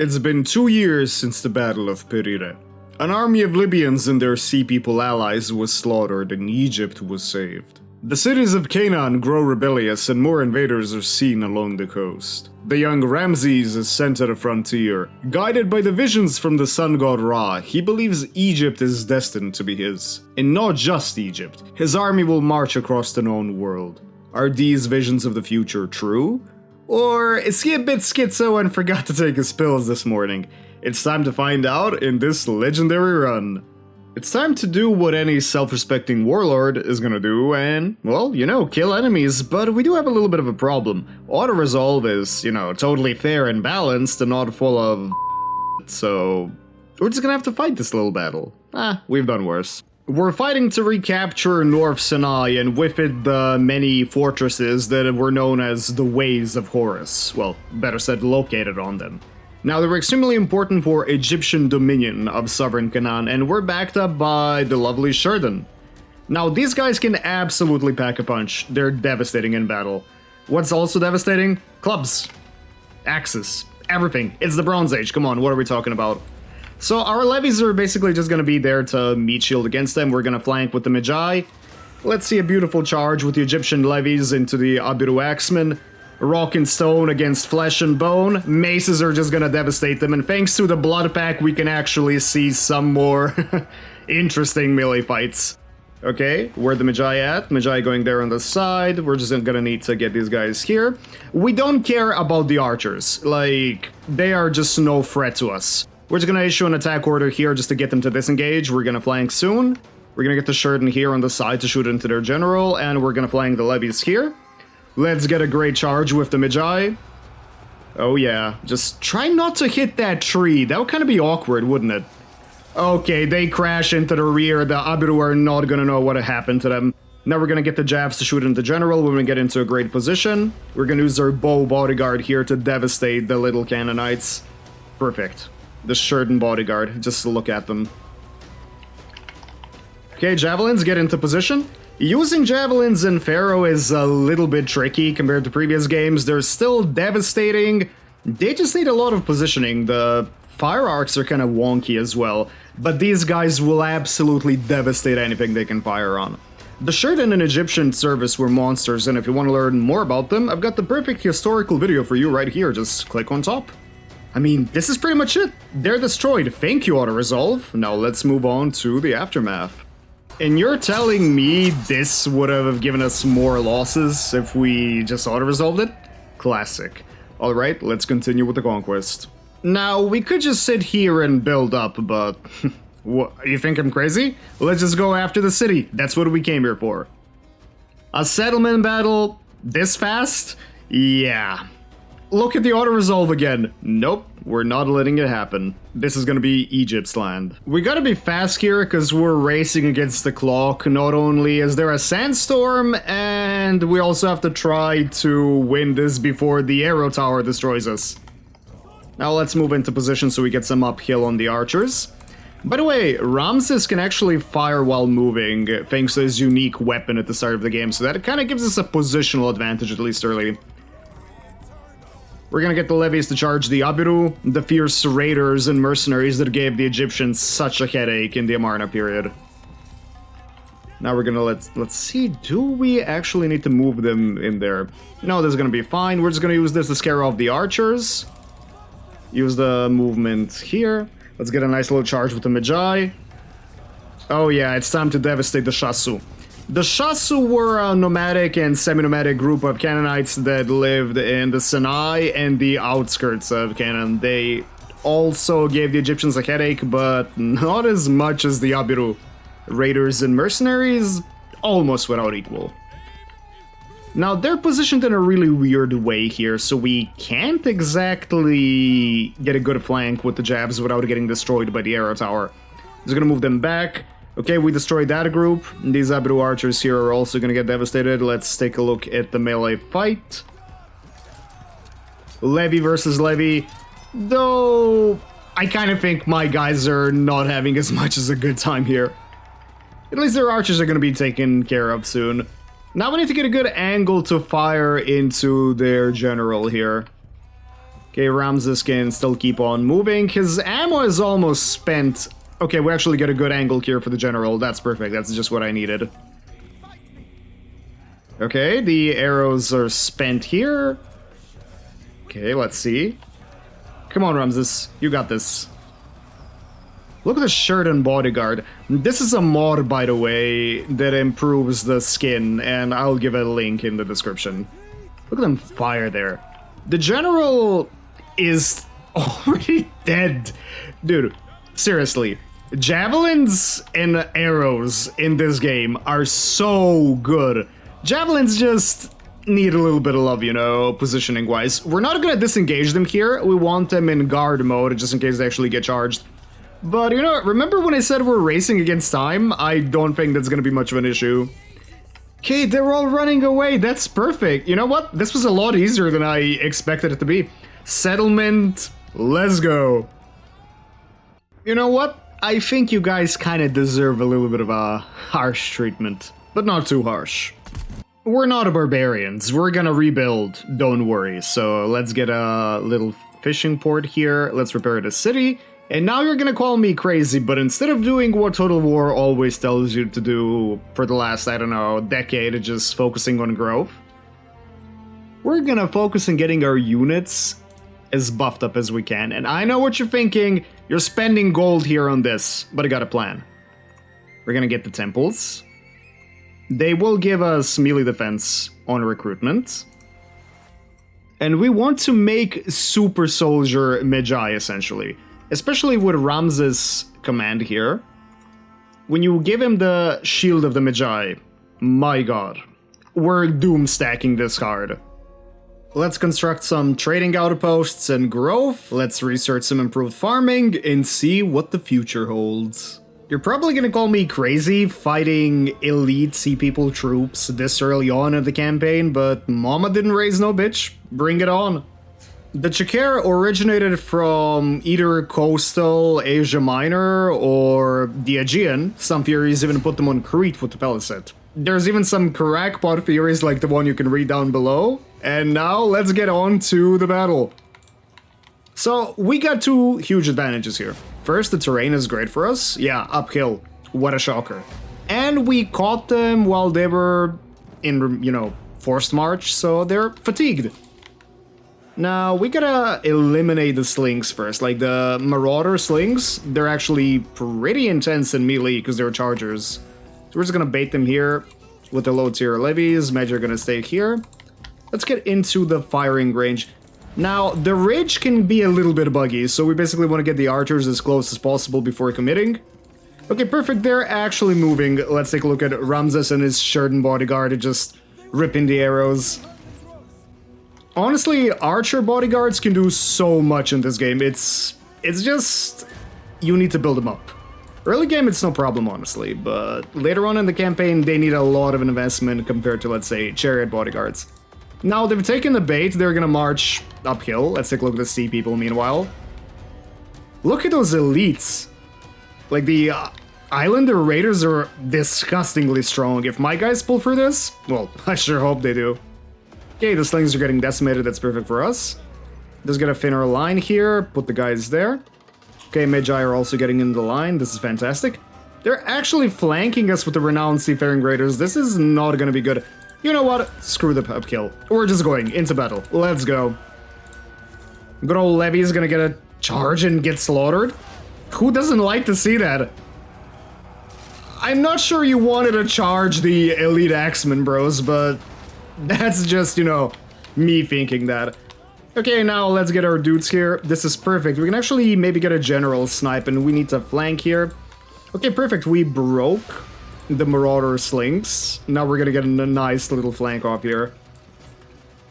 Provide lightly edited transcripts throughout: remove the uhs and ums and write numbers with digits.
It's been 2 years since the Battle of Perire. An army of Libyans and their Sea People allies was slaughtered and Egypt was saved. The cities of Canaan grow rebellious and more invaders are seen along the coast. The young Ramesses is sent to the frontier. Guided by the visions from the sun god Ra, he believes Egypt is destined to be his. And not just Egypt, his army will march across the known world. Are these visions of the future true? Or is he a bit schizo and forgot to take his pills this morning? It's time to find out in this legendary run. It's time to do what any self-respecting warlord is gonna do and, well, kill enemies, but we do have a little bit of a problem. Auto-resolve is, totally fair and balanced and not full of so we're just gonna have to fight this little battle. We've done worse. We're fighting to recapture North Sinai and with it the many fortresses that were known as the Ways of Horus. Well, better said, located on them. Now, they were extremely important for Egyptian dominion of southern Canaan, and were backed up by the lovely Sheridan. Now, these guys can absolutely pack a punch. They're devastating in battle. What's also devastating? Clubs. Axes. Everything. It's the Bronze Age. Come on, what are we talking about? So our levies are basically just gonna be there to meet shield against them. We're gonna flank with the Magi. Let's see a beautiful charge with the Egyptian levies into the Abiru Axemen. Rock and stone against flesh and bone. Maces are just gonna devastate them, and thanks to the blood pack, we can actually see some more interesting melee fights. Okay, where the Magi at? Magi going there on the side. We're just gonna need to get these guys here. We don't care about the archers. Like, they are just no threat to us. We're just gonna issue an attack order here just to get them to disengage. We're gonna flank soon. We're gonna get the Sheridan here on the side to shoot into their general, and we're gonna flank the levies here. Let's get a great charge with the Magi. Oh yeah, just try not to hit that tree. That would kind of be awkward, wouldn't it? Okay, they crash into the rear. The Abiru are not gonna know what happened to them. Now we're gonna get the Javs to shoot into general when we get into a great position. We're gonna use our bow bodyguard here to devastate the little Canaanites. Perfect. The Sheridan bodyguard, just to look at them. Okay, javelins, get into position. Using javelins in Pharaoh is a little bit tricky compared to previous games. They're still devastating. They just need a lot of positioning. The fire arcs are kind of wonky as well, but these guys will absolutely devastate anything they can fire on. The Sheridan in Egyptian service were monsters, and if you want to learn more about them, I've got the perfect historical video for you right here. Just click on top. I mean, this is pretty much it. They're destroyed. Thank you, auto-resolve. Now let's move on to the aftermath. And you're telling me this would have given us more losses if we just auto-resolved it? Classic. Alright, let's continue with the conquest. Now, we could just sit here and build up, but... what, you think I'm crazy? Let's just go after the city. That's what we came here for. A settlement battle this fast? Yeah. Look at the auto-resolve again. Nope, we're not letting it happen. This is gonna be Egypt's land. We gotta be fast here because we're racing against the clock. Not only is there a sandstorm, and we also have to try to win this before the arrow tower destroys us. Now let's move into position so we get some uphill on the archers. By the way, Ramesses can actually fire while moving thanks to his unique weapon at the start of the game, so that kind of gives us a positional advantage at least early. We're gonna get the levies to charge the Abiru, the fierce raiders and mercenaries that gave the Egyptians such a headache in the Amarna period. Now we're gonna let's see, do we actually need to move them in there? No, this is gonna be fine. We're just gonna use this to scare off the archers. Use the movement here. Let's get a nice little charge with the Magi. Oh yeah, it's time to devastate the Shasu. The Shasu were a nomadic and semi-nomadic group of Canaanites that lived in the Sinai and the outskirts of Canaan. They also gave the Egyptians a headache, but not as much as the Abiru. Raiders and mercenaries, almost without equal. Now, they're positioned in a really weird way here, so we can't exactly get a good flank with the Javs without getting destroyed by the arrow tower. Just gonna move them back. Okay, we destroyed that group. These Abiru archers here are also gonna get devastated. Let's take a look at the melee fight. Levy versus Levy. Though, I kind of think my guys are not having as much as a good time here. At least their archers are gonna be taken care of soon. Now we need to get a good angle to fire into their general here. Okay, Ramesses can still keep on moving. His ammo is almost spent. Okay, we actually get a good angle here for the general. That's perfect. That's just what I needed. Okay, the arrows are spent here. Okay, let's see. Come on, Ramesses. You got this. Look at the shirt and bodyguard. This is a mod, by the way, that improves the skin, and I'll give a link in the description. Look at them fire there. The general is already dead. Dude, seriously. Javelins and arrows in this game are so good. Javelins just need a little bit of love, you know, positioning-wise. We're not gonna disengage them here. We want them in guard mode, just in case they actually get charged. But, you know, remember when I said we're racing against time? I don't think that's gonna be much of an issue. Okay, they're all running away. That's perfect. You know what? This was a lot easier than I expected it to be. Settlement, let's go. You know what? I think you guys kind of deserve a little bit of a harsh treatment, but not too harsh. We're not barbarians. We're gonna rebuild, don't worry. So let's get a little fishing port here. Let's repair the city. And now you're gonna call me crazy, but instead of doing what Total War always tells you to do for the last, I don't know, decade, just focusing on growth, we're gonna focus on getting our units as buffed up as we can. And I know what you're thinking, you're spending gold here on this, but I got a plan. We're gonna get the temples. They will give us melee defense on recruitment. And we want to make Super Soldier Magi, essentially. Especially with Ramesses' command here. When you give him the Shield of the Magi, my god, we're doom stacking this card. Let's construct some trading outposts and growth. Let's research some improved farming and see what the future holds. You're probably gonna call me crazy fighting elite Sea People troops this early on in the campaign, but mama didn't raise no bitch. Bring it on. The Chakar originated from either coastal Asia Minor or the Aegean. Some theories even put them on Crete with the Palisade. There's even some crackpot theories like the one you can read down below. And now let's get on to the battle. So we got two huge advantages here. First, the terrain is great for us. Yeah, uphill. What a shocker. And we caught them while they were in, you know, forced march, so they're fatigued. Now, we gotta eliminate the slings first. Like, the Marauder slings, they're actually pretty intense in melee because they're chargers. So we're just gonna bait them here with the low tier levies. Magi are gonna stay here. Let's get into the firing range. Now, the ridge can be a little bit buggy, so we basically want to get the archers as close as possible before committing. Okay, perfect. They're actually moving. Let's take a look at Ramesses and his shirt and bodyguard just ripping the arrows. Honestly, archer bodyguards can do so much in this game. It's just, you need to build them up. Early game, it's no problem, honestly, but later on in the campaign, they need a lot of investment compared to, let's say, chariot bodyguards. Now, they've taken the bait, they're gonna march uphill. Let's take a look at the Sea People, meanwhile. Look at those elites. Like, the Islander Raiders are disgustingly strong. If my guys pull through this, well, I sure hope they do. Okay, the slings are getting decimated, that's perfect for us. Just get a thinner line here, put the guys there. Okay, Magi are also getting into the line, this is fantastic. They're actually flanking us with the renowned Seafaring Raiders, this is not gonna be good. You know what, screw the upkill. We're just going into battle, let's go. Good old Levy is gonna get a charge and get slaughtered. Who doesn't like to see that? I'm not sure you wanted to charge the elite Axemen, bros, but that's just, you know, me thinking that. Okay, now let's get our dudes here. This is perfect. We can actually maybe get a general snipe, and we need to flank here. Okay, perfect. We broke the Marauder slings. Now we're gonna get a nice little flank off here.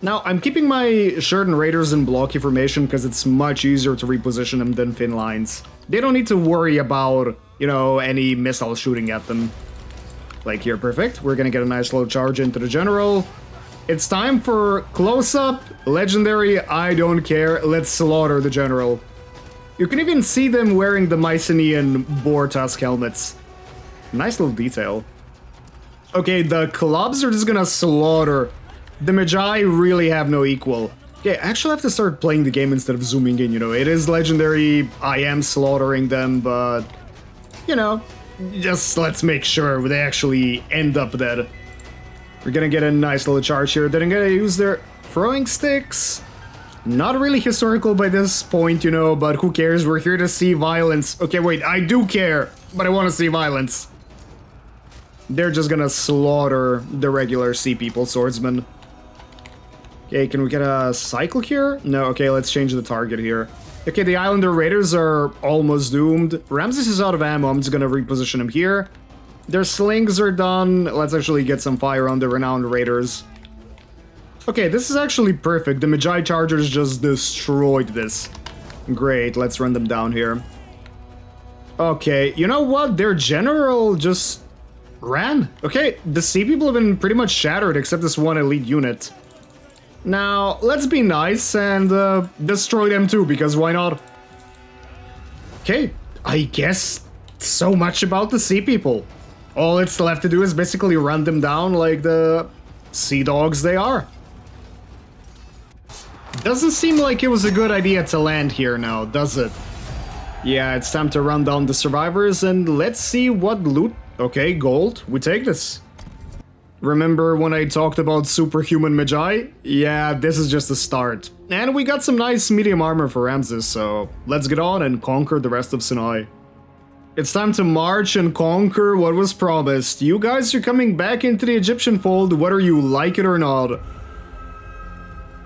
Now, I'm keeping my shirt and raiders in blocky formation because it's much easier to reposition them than thin lines. They don't need to worry about, you know, any missile shooting at them. Like here, perfect. We're gonna get a nice low charge into the general. It's time for close-up, legendary, I don't care, let's slaughter the general. You can even see them wearing the Mycenaean boar tusk helmets. Nice little detail. Okay, the clubs are just gonna slaughter. The Magi really have no equal. Okay, I actually have to start playing the game instead of zooming in, you know. It is legendary, I am slaughtering them, but, you know, just let's make sure they actually end up dead. We're gonna get a nice little charge here. Then I'm gonna use their throwing sticks. Not really historical by this point, you know, but who cares? We're here to see violence. Okay, wait, I do care, but I want to see violence. They're just gonna slaughter the regular sea people swordsmen. Okay, can we get a cycle here? No, okay, let's change the target here. Okay, the Islander Raiders are almost doomed. Ramesses is out of ammo, I'm just gonna reposition him here. Their slings are done. Let's actually get some fire on the Renowned Raiders. Okay, this is actually perfect. The Magi Chargers just destroyed this. Great, let's run them down here. Okay, you know what? Their general just ran. Okay, the sea people have been pretty much shattered except this one elite unit. Now, let's be nice and destroy them too, because why not? Okay, I guess so much about the sea people. All it's left to do is basically run them down like the sea dogs they are. Doesn't seem like it was a good idea to land here now, does it? Yeah, it's time to run down the survivors and let's see what loot. Okay, gold, we take this. Remember when I talked about superhuman Magi? Yeah, this is just the start. And we got some nice medium armor for Ramesses, so let's get on and conquer the rest of Sinai. It's time to march and conquer what was promised. You guys are coming back into the Egyptian fold whether you like it or not.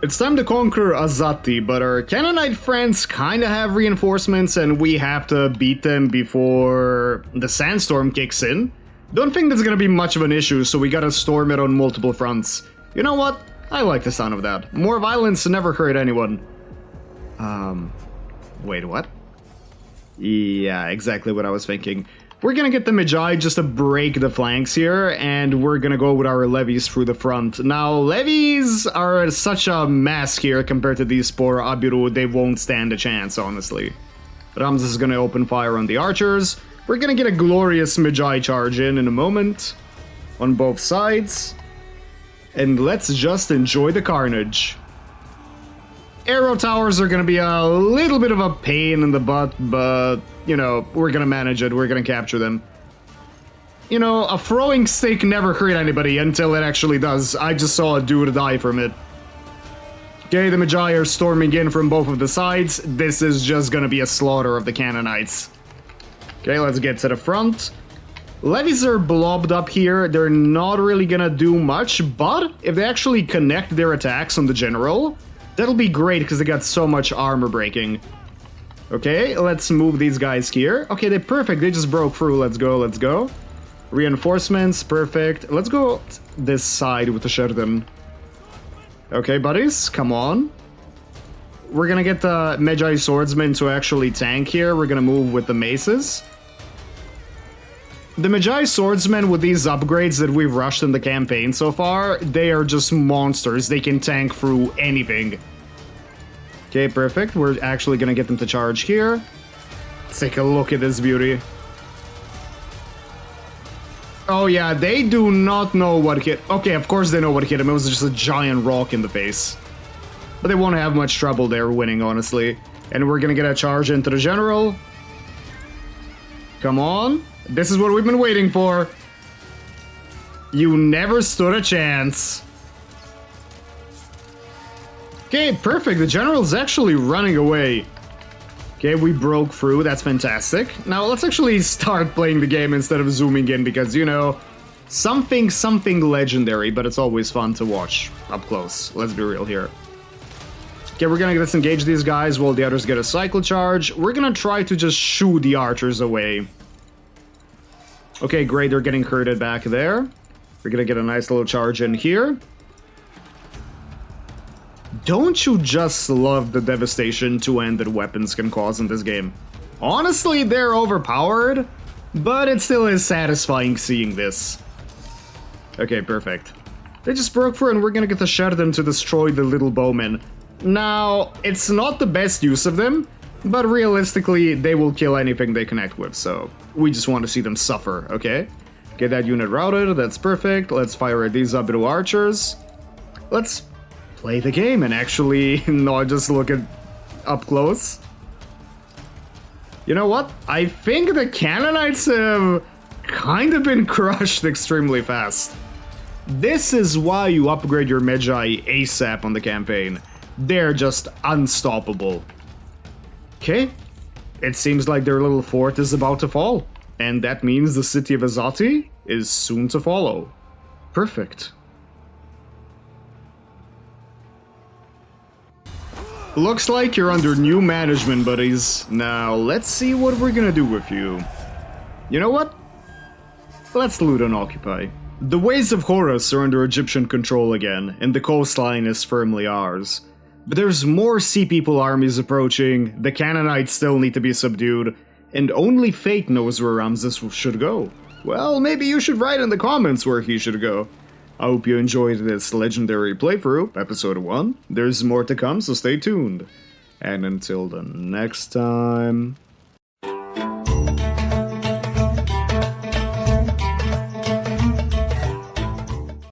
It's time to conquer Azzati, but our Canaanite friends kinda have reinforcements and we have to beat them before the sandstorm kicks in. Don't think that's gonna be much of an issue, so we gotta storm it on multiple fronts. You know what? I like the sound of that. More violence never hurt anyone. Wait, what? Yeah, exactly what I was thinking. We're gonna get the Magi just to break the flanks here, and we're gonna go with our levies through the front. Now, levies are such a mess here compared to these poor Abiru, they won't stand a chance, honestly. Ramesses is gonna open fire on the archers. We're gonna get a glorious Magi charge in a moment, on both sides. And let's just enjoy the carnage. Arrow towers are gonna be a little bit of a pain in the butt, but, you know, we're gonna manage it, we're gonna capture them. You know, a throwing stick never hurt anybody until it actually does. I just saw a dude die from it. Okay, the Magi are storming in from both of the sides. This is just gonna be a slaughter of the Canaanites. Okay, let's get to the front. Levies are blobbed up here. They're not really gonna do much, but if they actually connect their attacks on the general, that'll be great because they got so much armor breaking. Okay, let's move these guys here. Okay, they're perfect. They just broke through. Let's go, let's go. Reinforcements, perfect. Let's go this side with the Sheridan. Okay, buddies, come on. We're gonna get the Magi Swordsmen to actually tank here. We're gonna move with the maces. The Magi Swordsmen with these upgrades that we've rushed in the campaign so far, they are just monsters. They can tank through anything. Okay, perfect. We're actually gonna get them to charge here. Let's take a look at this beauty. Oh yeah, they do not know what hit. Okay, of course they know what hit him. It was just a giant rock in the face. But they won't have much trouble there winning, honestly. And we're gonna get a charge into the general. Come on. This is what we've been waiting for. You never stood a chance. Okay, perfect. The general's actually running away. Okay, we broke through. That's fantastic. Now, let's actually start playing the game instead of zooming in because, you know, something legendary, but it's always fun to watch up close. Let's be real here. Okay, we're gonna disengage these guys while the others get a cycle charge. We're gonna try to just shoo the archers away. Okay, great, they're getting hurted back there. We're gonna get a nice little charge in here. Don't you just love the devastation two-handed weapons can cause in this game? Honestly, they're overpowered, but it still is satisfying seeing this. Okay, perfect. They just broke through and we're gonna get the Sheridan to destroy the little bowmen. Now, it's not the best use of them, but realistically, they will kill anything they connect with, so we just want to see them suffer, okay? Get that unit routed, that's perfect. Let's fire at these Abiru archers. Let's play the game and actually not just look at up close. You know what? I think the Canaanites have kind of been crushed extremely fast. This is why you upgrade your Magi ASAP on the campaign. They're just unstoppable. Okay, it seems like their little fort is about to fall. And that means the city of Azzati is soon to follow. Perfect. Looks like you're under new management, buddies. Now, let's see what we're gonna do with you. You know what? Let's loot and occupy. The ways of Horus are under Egyptian control again, and the coastline is firmly ours. But there's more Sea People armies approaching, the Canaanites still need to be subdued, and only fate knows where Ramesses should go. Well, maybe you should write in the comments where he should go. I hope you enjoyed this legendary playthrough, episode 1. There's more to come, so stay tuned. And until the next time...